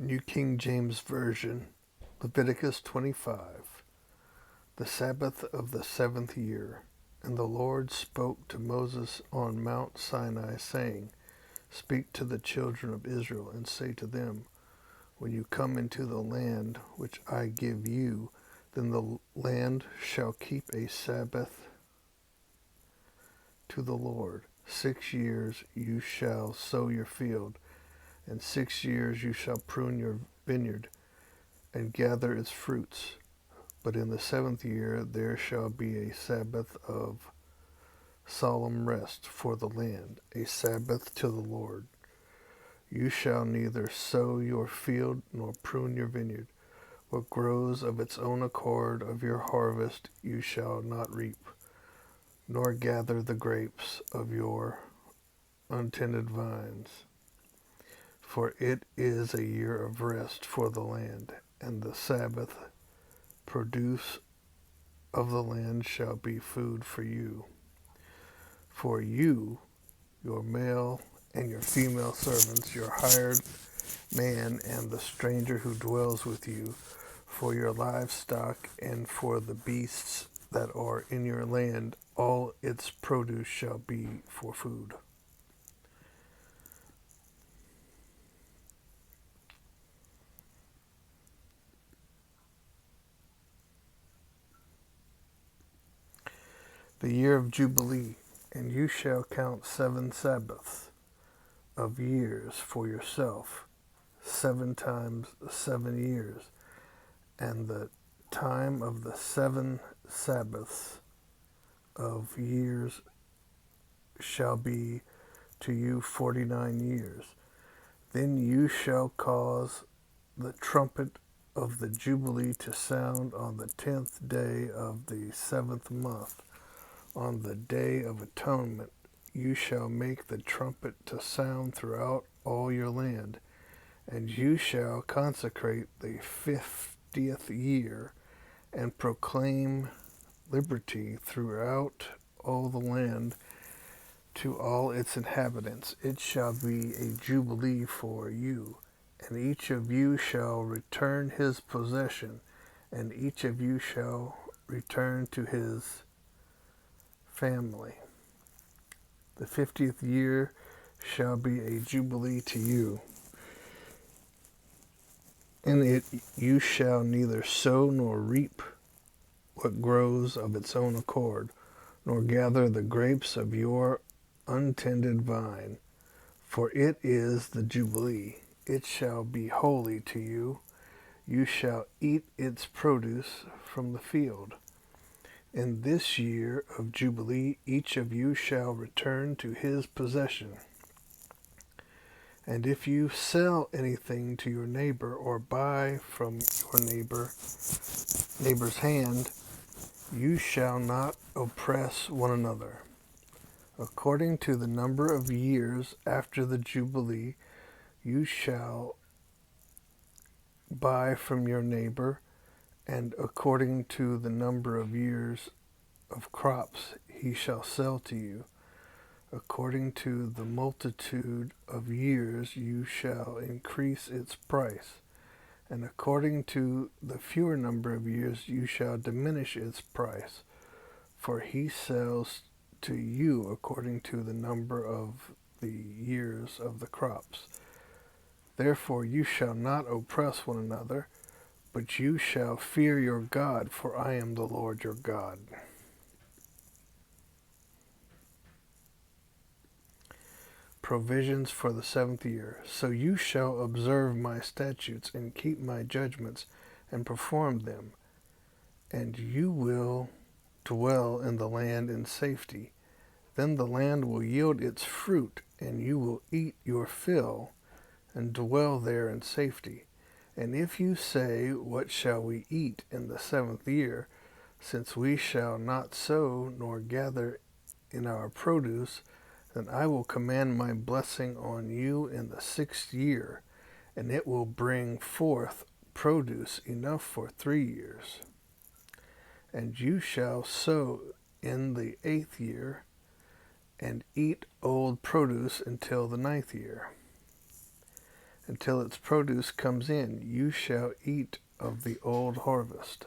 New King James Version, Leviticus 25, the Sabbath of the 7th year. And the Lord spoke to Moses on Mount Sinai, saying, Speak to the children of Israel, and say to them, When you come into the land which I give you, then the land shall keep a Sabbath to the Lord. 6 years you shall sow your field, and 6 years you shall prune your vineyard, and gather its fruits. But in the 7th year there shall be a Sabbath of solemn rest for the land, a Sabbath to the Lord. You shall neither sow your field nor prune your vineyard. What grows of its own accord of your harvest you shall not reap, nor gather the grapes of your untended vines. For it is a year of rest for the land, and the Sabbath produce of the land shall be food for you. For you, your male and your female servants, your hired man and the stranger who dwells with you, for your livestock and for the beasts that are in your land, all its produce shall be for food. The year of Jubilee, and you shall count 7 Sabbaths of years for yourself, 7 times 7 years, and the time of the 7 Sabbaths of years shall be to you 49 years. Then you shall cause the trumpet of the Jubilee to sound on the 10th day of the 7th month. On the day of atonement you shall make the trumpet to sound throughout all your land, and you shall consecrate the 50th year, and proclaim liberty throughout all the land to all its inhabitants. It shall be a jubilee for you, and each of you shall return his possession, and each of you shall return to his family. The 50th year shall be a jubilee to you. In it you shall neither sow nor reap what grows of its own accord, nor gather the grapes of your untended vine, for it is the Jubilee. It shall be holy to you. You shall eat its produce from the field. In this year of Jubilee each of you shall return to his possession. And if you sell anything to your neighbor, or buy from your neighbor's hand, you shall not oppress one another. According to the number of years after the Jubilee, you shall buy from your neighbor, and according to the number of years of crops he shall sell to you. According to the multitude of years you shall increase its price, and according to the fewer number of years you shall diminish its price, for he sells to you according to the number of the years of the crops. Therefore you shall not oppress one another, but you shall fear your God, for I am the Lord your God. Provisions for the 7th year. So you shall observe my statutes and keep my judgments and perform them, and you will dwell in the land in safety. Then the land will yield its fruit, and you will eat your fill and dwell there in safety. And if you say, What shall we eat in the 7th year, since we shall not sow nor gather in our produce, then I will command my blessing on you in the 6th year, and it will bring forth produce enough for 3 years. And you shall sow in the 8th year, and eat old produce until the 9th year. until its produce comes in. You shall eat of the old harvest.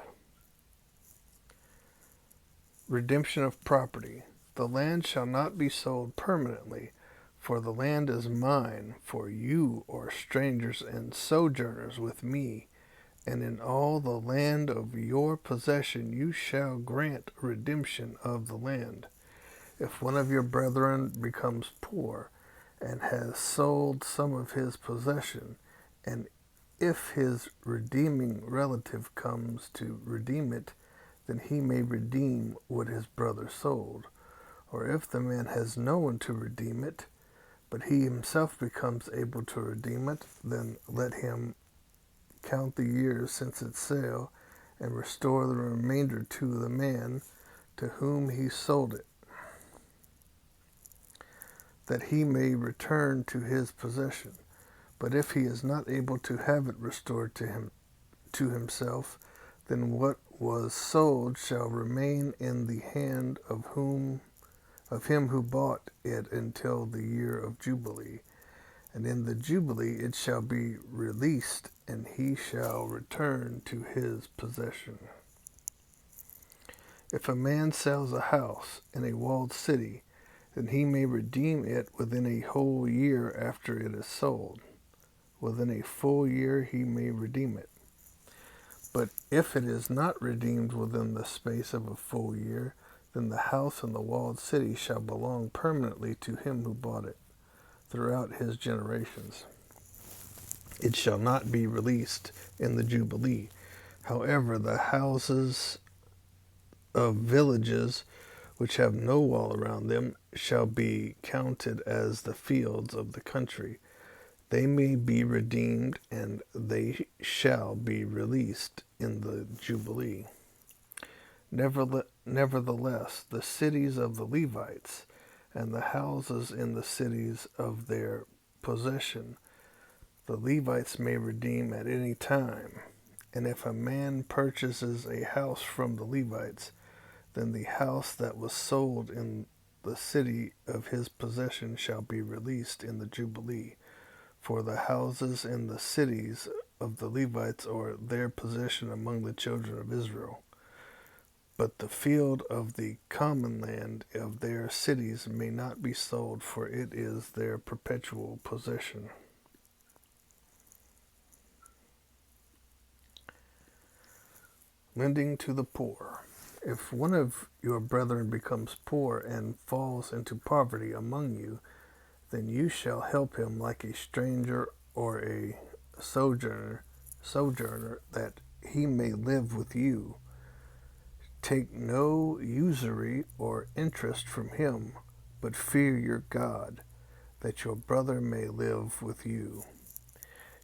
Redemption of property. The land shall not be sold permanently, for the land is mine, for you are strangers and sojourners with me, and in all the land of your possession you shall grant redemption of the land. If one of your brethren becomes poor, and has sold some of his possession, and if his redeeming relative comes to redeem it, then he may redeem what his brother sold. Or if the man has no one to redeem it, but he himself becomes able to redeem it, then let him count the years since its sale, and restore the remainder to the man to whom he sold it, that he may return to his possession. But if he is not able to have it restored to himself, then what was sold shall remain in the hand of him who bought it until the year of Jubilee. And in the Jubilee it shall be released, and he shall return to his possession. If a man sells a house in a walled city, then he may redeem it within a whole year after it is sold. Within a full year he may redeem it. But if it is not redeemed within the space of a full year, then the house in the walled city shall belong permanently to him who bought it throughout his generations. It shall not be released in the Jubilee. However, the houses of villages which have no wall around them shall be counted as the fields of the country. They may be redeemed, and they shall be released in the Jubilee. Nevertheless, the cities of the Levites and the houses in the cities of their possession, the Levites may redeem at any time. And if a man purchases a house from the Levites, then the house that was sold in the city of his possession shall be released in the Jubilee. For the houses in the cities of the Levites are their possession among the children of Israel. But the field of the common land of their cities may not be sold, for it is their perpetual possession. Lending to the poor. If one of your brethren becomes poor and falls into poverty among you, then you shall help him like a stranger or a sojourner, that he may live with you. Take no usury or interest from him, but fear your God, that your brother may live with you.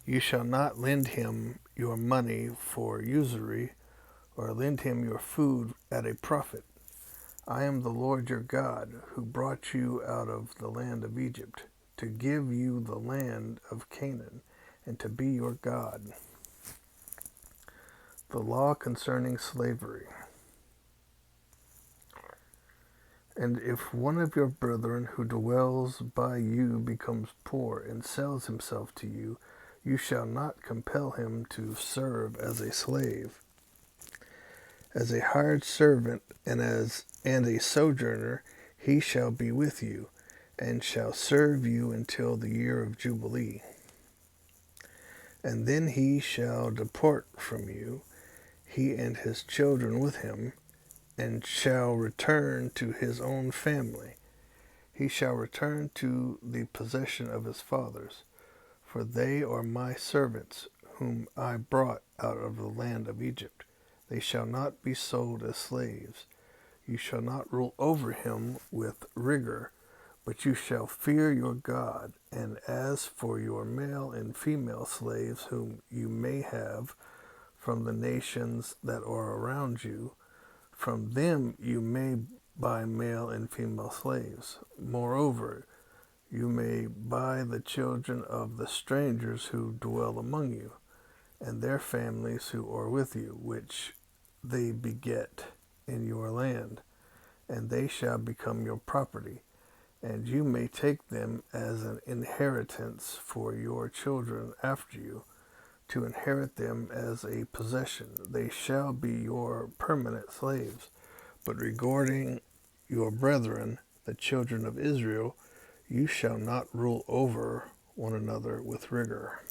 You shall not lend him your money for usury, or lend him your food at a profit. I am the Lord your God, who brought you out of the land of Egypt, to give you the land of Canaan, and to be your God. The law concerning slavery. And if one of your brethren who dwells by you becomes poor and sells himself to you, you shall not compel him to serve as a slave. As a hired servant and a sojourner, he shall be with you, and shall serve you until the year of Jubilee. And then he shall depart from you, he and his children with him, and shall return to his own family. He shall return to the possession of his fathers, for they are my servants, whom I brought out of the land of Egypt. They shall not be sold as slaves. You shall not rule over him with rigor, but you shall fear your God. And as for your male and female slaves, whom you may have from the nations that are around you, from them you may buy male and female slaves. Moreover, you may buy the children of the strangers who dwell among you, and their families who are with you, which they beget in your land, and they shall become your property. and you may take them as an inheritance for your children after you, to inherit them as a possession. They shall be your permanent slaves. But regarding your brethren, the children of Israel, you shall not rule over one another with rigor.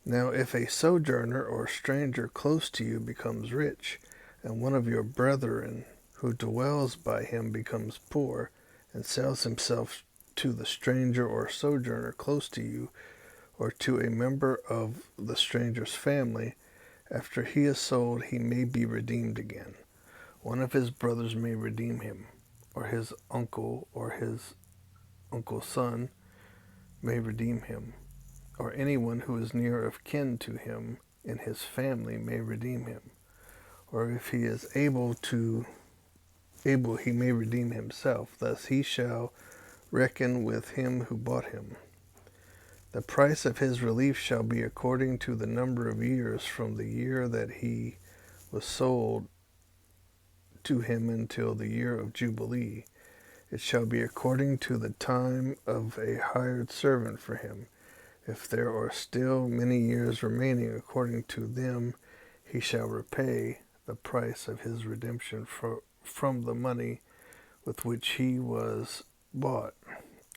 Now if a sojourner or stranger close to you becomes rich, and one of your brethren who dwells by him becomes poor, and sells himself to the stranger or sojourner close to you, or to a member of the stranger's family, after he is sold, he may be redeemed again. One of his brothers may redeem him, or his uncle's son may redeem him, or anyone who is near of kin to him in his family may redeem him. Or if he is able, he may redeem himself. Thus he shall reckon with him who bought him. The price of his relief shall be according to the number of years from the year that he was sold to him until the year of Jubilee. It shall be according to the time of a hired servant for him. If there are still many years remaining, according to them he shall repay the price of his redemption from the money with which he was bought.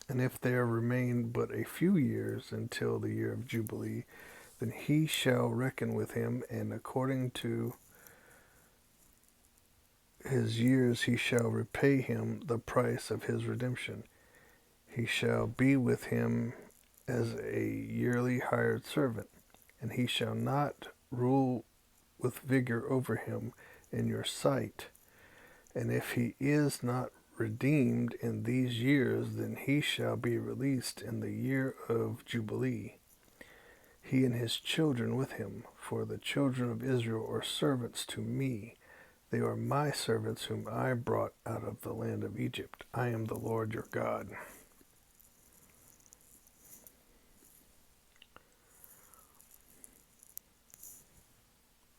And if there remain but a few years until the year of Jubilee, then he shall reckon with him, and according to his years he shall repay him the price of his redemption. He shall be with him as a yearly hired servant, and he shall not rule with vigor over him in your sight. And if he is not redeemed in these years, then he shall be released in the year of Jubilee, he and his children with him. For the children of Israel are servants to me. They are my servants whom I brought out of the land of Egypt. I am the Lord your God.